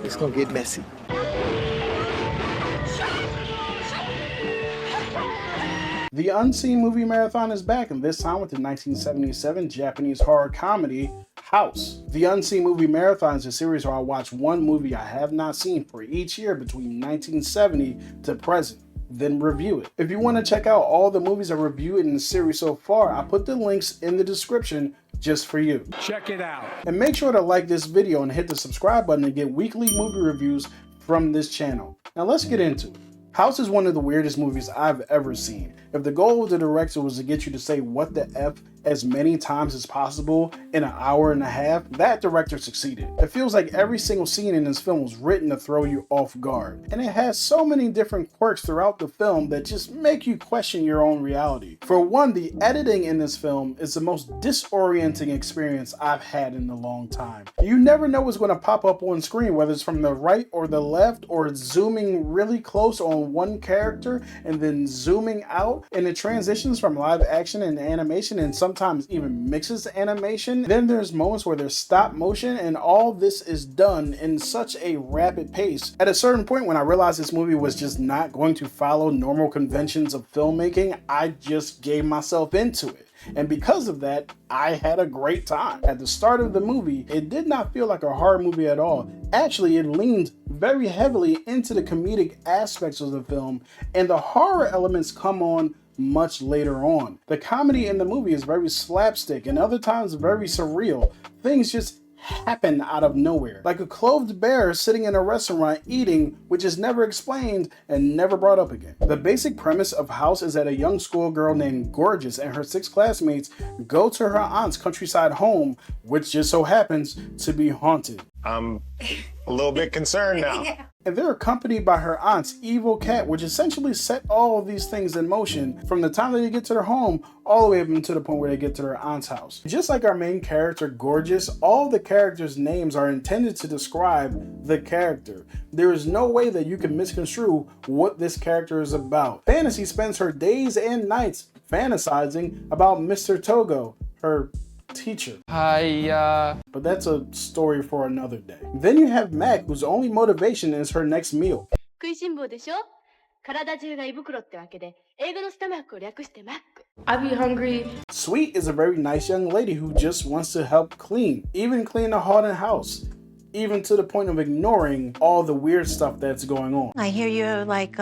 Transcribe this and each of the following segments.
It's gonna get messy. The Unseen Movie Marathon is back, and this time with the 1977 Japanese horror comedy House. The Unseen Movie Marathon is a series where I watch one movie I have not seen for each year between 1970 to present, then review it. If you want to check out all the movies I reviewed in the series so far, I put the links in the description just for you. Check it out. And make sure to like this video and hit the subscribe button to get weekly movie reviews from this channel. Now let's get into it. House is one of the weirdest movies I've ever seen. If the goal of the director was to get you to say what the F as many times as possible in an hour and a half, that director succeeded. It feels like every single scene in this film was written to throw you off guard. And it has so many different quirks throughout the film that just make you question your own reality. For one, the editing in this film is the most disorienting experience I've had in a long time. You never know what's going to pop up on screen, whether it's from the right or the left, or zooming really close on one character and then zooming out, and it transitions from live action and animation and sometimes even mixes animation. Then there's moments where there's stop motion, and all this is done in such a rapid pace. At a certain point, when I realized this movie was just not going to follow normal conventions of filmmaking, I just gave myself into it. And because of that, I had a great time. At the start of the movie, it did not feel like a horror movie at all. Actually, it leaned very heavily into the comedic aspects of the film, and the horror elements come on much later on. The comedy in the movie is very slapstick and other times very surreal. Things just happen out of nowhere. Like a clothed bear sitting in a restaurant eating, which is never explained and never brought up again. The basic premise of House is that a young schoolgirl named Gorgeous and her 6 classmates go to her aunt's countryside home, which just so happens to be haunted. I'm a little bit concerned now. And they're accompanied by her aunt's evil cat, which essentially set all of these things in motion from the time that they get to their home all the way up until the point where they get to their aunt's house. Just like our main character, Gorgeous, all the characters' names are intended to describe the character. There is no way that you can misconstrue what this character is about. Fantasy spends her days and nights fantasizing about Mr. Togo, her teacher. But that's a story for another day. Then you have Mac, whose only motivation is her next meal. I'll be hungry. Sweet is a very nice young lady who just wants to help clean, even clean a haunted house, even to the point of ignoring all the weird stuff that's going on. I hear you're like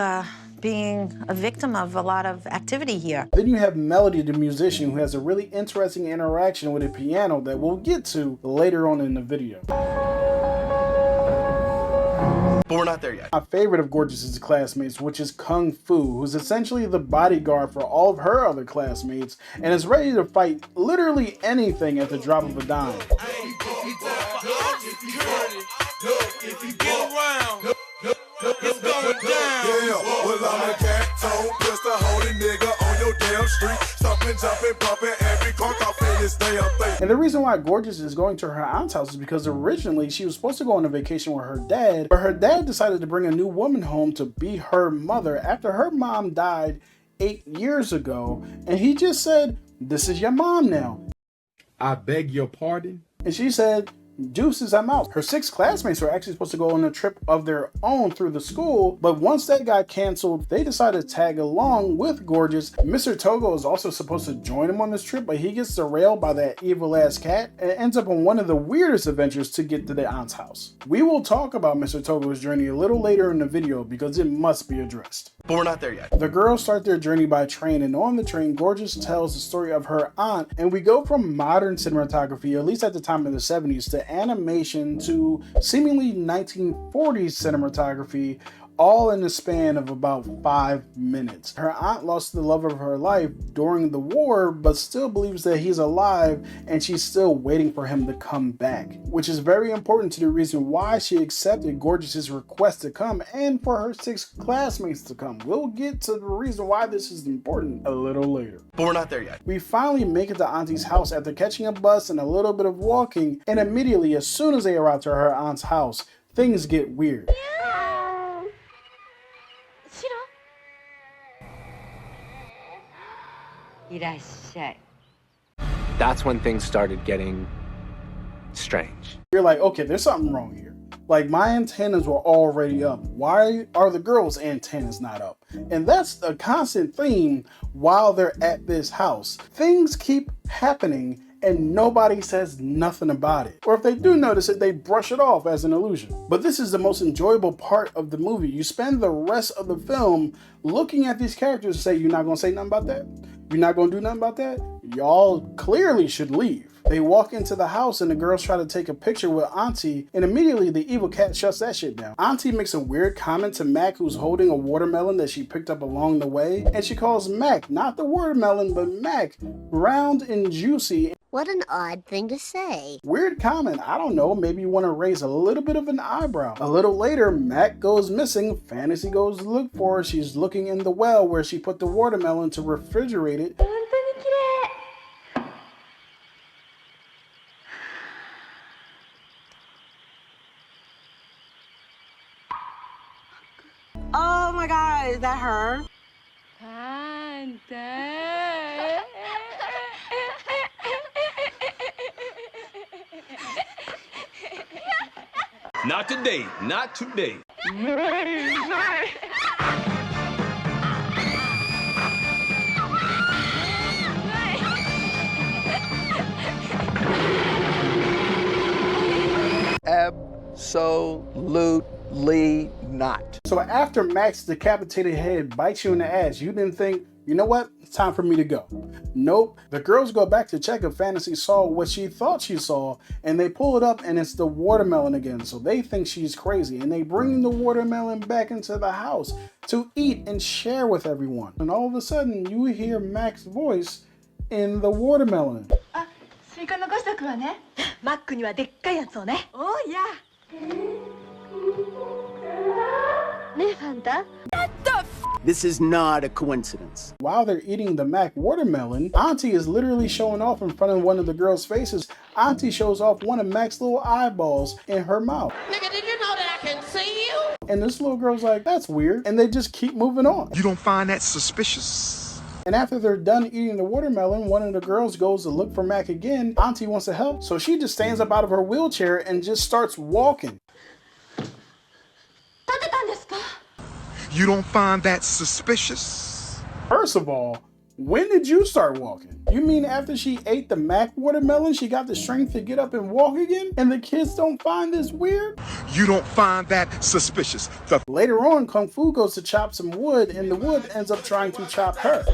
being a victim of a lot of activity here. Then you have Melody, the musician, who has a really interesting interaction with a piano that we'll get to later on in the video. But we're not there yet. My favorite of Gorgeous's classmates, which is Kung Fu, who's essentially the bodyguard for all of her other classmates and is ready to fight literally anything at the drop of a dime. It's going down. Yeah, well, I'm a cat toe, just a holy nigga on your damn street. Stomping, jumping, bumping, every car off in this damn thing. And the reason why Gorgeous is going to her aunt's house is because originally she was supposed to go on a vacation with her dad, but her dad decided to bring a new woman home to be her mother after her mom died 8 years ago. And he just said, "This is your mom now." I beg your pardon? And she said, "Deuces, I'm out." Her 6 classmates were actually supposed to go on a trip of their own through the school, but once that got canceled, they decided to tag along with Gorgeous. Mr. Togo is also supposed to join him on this trip, but he gets derailed by that evil-ass cat and ends up on one of the weirdest adventures to get to the aunt's house. We will talk about Mr. Togo's journey a little later in the video because it must be addressed. But we're not there yet. The girls start their journey by train, and on the train, Gorgeous tells the story of her aunt, and we go from modern cinematography, at least at the time of the 70s, to animation to seemingly 1940s cinematography, all in the span of about 5 minutes. Her aunt lost the love of her life during the war, but still believes that he's alive, and she's still waiting for him to come back, which is very important to the reason why she accepted Gorgeous's request to come and for her 6 classmates to come. We'll get to the reason why this is important a little later. But we're not there yet. We finally make it to Auntie's house after catching a bus and a little bit of walking, and immediately, as soon as they arrive to her aunt's house, things get weird. That's when things started getting strange. You're like, okay, there's something wrong here. Like, my antennas were already up. Why are the girls' antennas not up? And that's a constant theme while they're at this house. Things keep happening and nobody says nothing about it. Or if they do notice it, they brush it off as an illusion. But this is the most enjoyable part of the movie. You spend the rest of the film looking at these characters and say, you're not gonna say nothing about that? You're not gonna do nothing about that? Y'all clearly should leave. They walk into the house and the girls try to take a picture with Auntie, and immediately the evil cat shuts that shit down. Auntie makes a weird comment to Mac, who's holding a watermelon that she picked up along the way, and she calls Mac, not the watermelon, but Mac, round and juicy. What an odd thing to say. Weird comment, I don't know, maybe you want to raise a little bit of an eyebrow. A little later, Mac goes missing, Fantasy goes to look for her, she's looking in the well where she put the watermelon to refrigerate it. Oh my God, is that her? Not today, not today. Absolutely not. So after Mac's decapitated head bites you in the ass, you didn't think, you know what, it's time for me to go. Nope, the girls go back to check if Fantasy saw what she thought she saw, and they pull it up and it's the watermelon again, so they think she's crazy, and they bring the watermelon back into the house to eat and share with everyone. And all of a sudden, you hear Mac's voice in the watermelon. Oh yeah. This is not a coincidence. While they're eating the Mac watermelon, Auntie is literally showing off in front of one of the girls' faces. Auntie shows off one of Mac's little eyeballs in her mouth. Nigga, did you know that I can see you? And this little girl's like, that's weird. And they just keep moving on. You don't find that suspicious? And after they're done eating the watermelon, one of the girls goes to look for Mac again. Auntie wants to help, so she just stands up out of her wheelchair and just starts walking. You don't find that suspicious? First of all, when did you start walking? You mean after she ate the Mac watermelon, she got the strength to get up and walk again? And the kids don't find this weird? You don't find that suspicious? Later on, Kung Fu goes to chop some wood, and the wood ends up trying to chop her.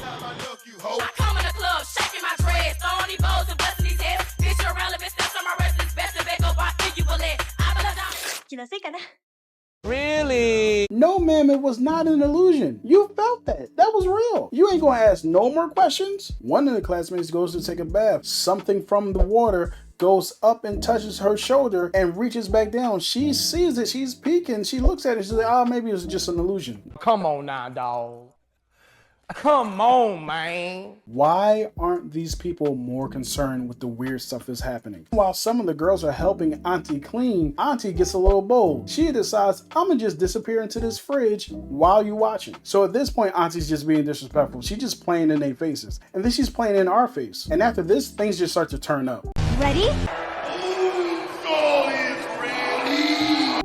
Really? No, ma'am, it was not an illusion. You felt that. That was real. You ain't gonna ask no more questions? One of the classmates goes to take a bath. Something from the water goes up and touches her shoulder and reaches back down. She sees it. She's peeking. She looks at it. She's like, oh, maybe it was just an illusion. Come on now, dog. Come on, man. Why aren't these people more concerned with the weird stuff that's happening? While some of the girls are helping Auntie clean, Auntie gets a little bold. She decides, I'm gonna just disappear into this fridge while you watching. So at this point, Auntie's just being disrespectful. She's just playing in their faces. And then she's playing in our face. And after this, things just start to turn up. Ready?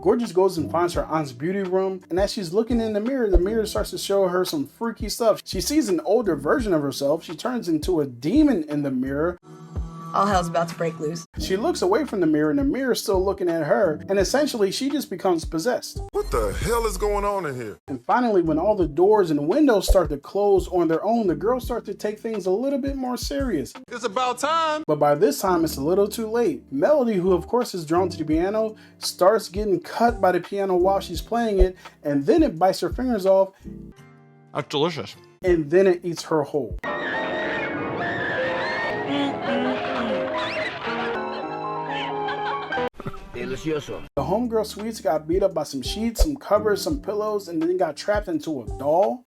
Gorgeous goes and finds her aunt's beauty room, and as she's looking in the mirror starts to show her some freaky stuff. She sees an older version of herself. She turns into a demon in the mirror. All hell's about to break loose. She looks away from the mirror, and the mirror's still looking at her, and essentially she just becomes possessed. What the hell is going on in here? And finally, when all the doors and windows start to close on their own, the girls start to take things a little bit more serious. It's about time. But by this time, it's a little too late. Melody, who of course is drawn to the piano, starts getting cut by the piano while she's playing it, and then it bites her fingers off. That's delicious. And then it eats her whole. Delicioso. The homegirl sweets got beat up by some sheets, some covers, some pillows, and then got trapped into a doll.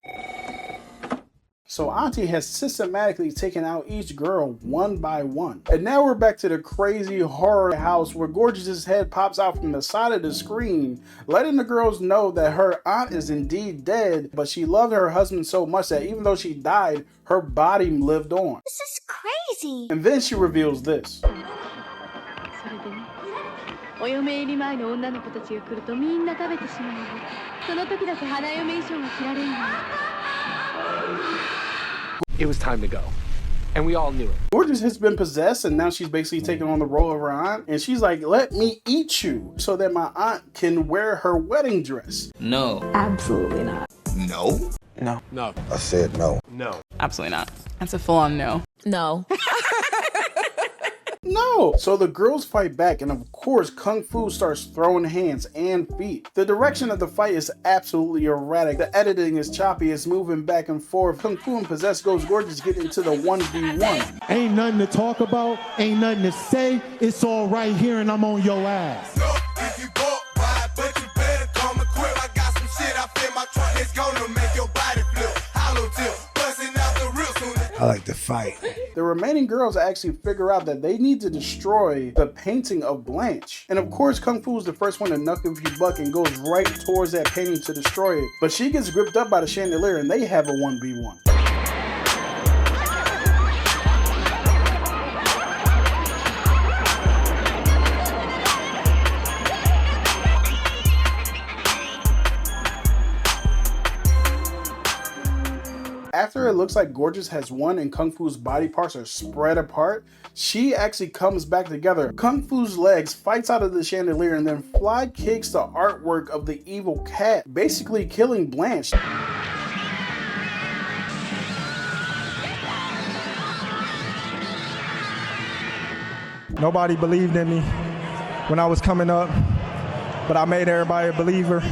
So Auntie has systematically taken out each girl one by one. And now we're back to the crazy horror house where Gorgeous's head pops out from the side of the screen, letting the girls know that her aunt is indeed dead, but she loved her husband so much that even though she died, her body lived on. This is crazy. And then she reveals this. ってね。お嫁入り前の女の子たちが来るとみんな食べてしまうの。その時だけ花嫁衣装が着られるの。It was time to go. And we all knew it. Gorgeous has been possessed, and now she's basically taking on the role of her aunt. And she's like, let me eat you so that my aunt can wear her wedding dress. No. Absolutely not. No. No. No. I said no. No. Absolutely not. That's a full-on no. No. No! So the girls fight back, and of course, Kung Fu starts throwing hands and feet. The direction of the fight is absolutely erratic. The editing is choppy, it's moving back and forth. Kung Fu and Possessed Goes Gorgeous get into the 1v1. Ain't nothing to talk about, ain't nothing to say. It's all right here, and I'm on your ass. Look, if you bought by, but you better come equipped. I got some shit I in my trunk, it's gonna make your body flip. Hollow tip, busting out the real soon. I like to fight. The remaining girls actually figure out that they need to destroy the painting of Blanche. And of course, Kung Fu is the first one to knuck if you buck and goes right towards that painting to destroy it. But she gets gripped up by the chandelier and they have a 1v1. After it looks like Gorgeous has won and Kung Fu's body parts are spread apart, she actually comes back together. Kung Fu's legs fights out of the chandelier and then fly kicks the artwork of the evil cat, basically killing Blanche. Nobody believed in me when I was coming up, but I made everybody a believer.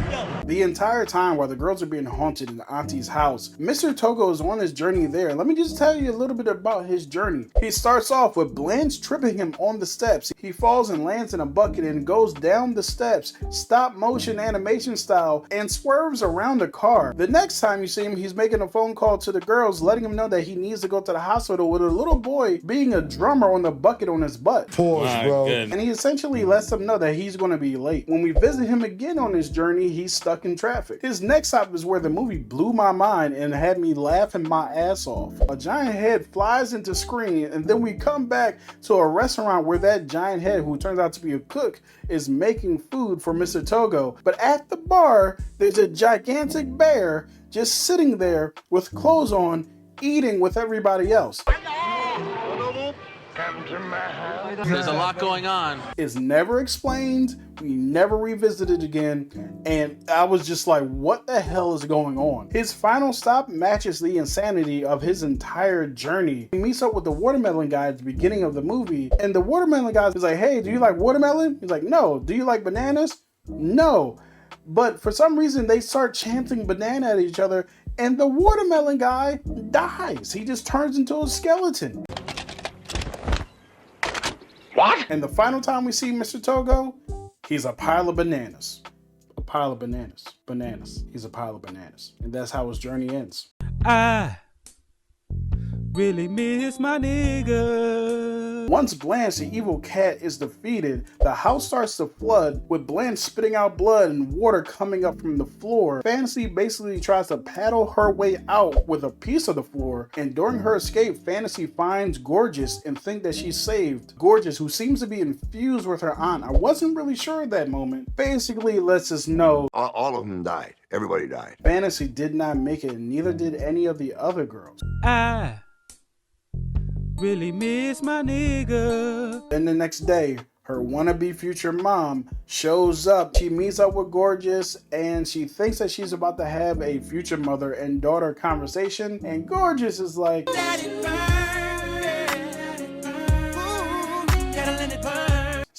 The entire time while the girls are being haunted in Auntie's house, Mr. Togo is on his journey there. Let me just tell you a little bit about his journey. He starts off with Blanche tripping him on the steps. He falls and lands in a bucket and goes down the steps, stop motion animation style, and swerves around a car. The next time you see him, he's making a phone call to the girls, letting them know that he needs to go to the hospital with a little boy being a drummer on the bucket on his butt. Pause, bro. And he essentially lets them know that he's going to be late. When we visit him again on his journey, he's stuck in traffic. His next stop is where the movie blew my mind and had me laughing my ass off. A giant head flies into screen, and then we come back to a restaurant where that giant head, who turns out to be a cook, is making food for Mr. Togo. But at the bar, there's a gigantic bear just sitting there with clothes on, eating with everybody else. There's a lot going on. It's never explained. We never revisited it again. And I was just like, what the hell is going on? His final stop matches the insanity of his entire journey. He meets up with the watermelon guy at the beginning of the movie. And the watermelon guy is like, hey, do you like watermelon? He's like, no. Do you like bananas? No. But for some reason, they start chanting banana at each other. And the watermelon guy dies. He just turns into a skeleton. What? And the final time we see Mr. Togo, he's a pile of bananas. A pile of bananas. Bananas. He's a pile of bananas. And that's how his journey ends. I really miss my nigga. Once Blanche, the evil cat, is defeated, the house starts to flood, with Blanche spitting out blood and water coming up from the floor. Fantasy basically tries to paddle her way out with a piece of the floor, and during her escape, Fantasy finds Gorgeous and thinks that she's saved. Gorgeous, who seems to be infused with her aunt, I wasn't really sure at that moment, basically lets us know all of them died. Everybody died. Fantasy did not make it, and neither did any of the other girls. I really miss my nigga. Then the next day, her wannabe future mom shows up. She meets up with Gorgeous and she thinks that she's about to have a future mother and daughter conversation. And Gorgeous is like,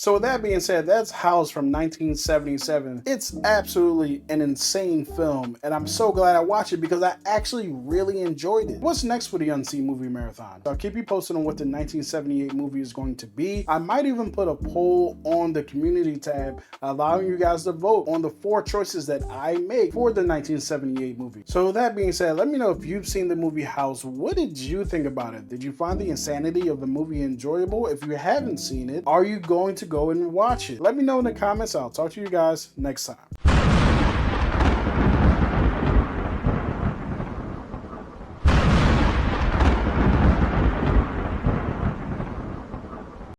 So with that being said, that's House from 1977. It's absolutely an insane film, and I'm so glad I watched it because I actually really enjoyed it. What's next for the Unseen Movie Marathon? I'll keep you posted on what the 1978 movie is going to be. I might even put a poll on the community tab, allowing you guys to vote on the 4 choices that I make for the 1978 movie. So with that being said, let me know if you've seen the movie House. What did you think about it? Did you find the insanity of the movie enjoyable? If you haven't seen it, are you going to go and watch it? Let me know in the comments. I'll talk to you guys next time.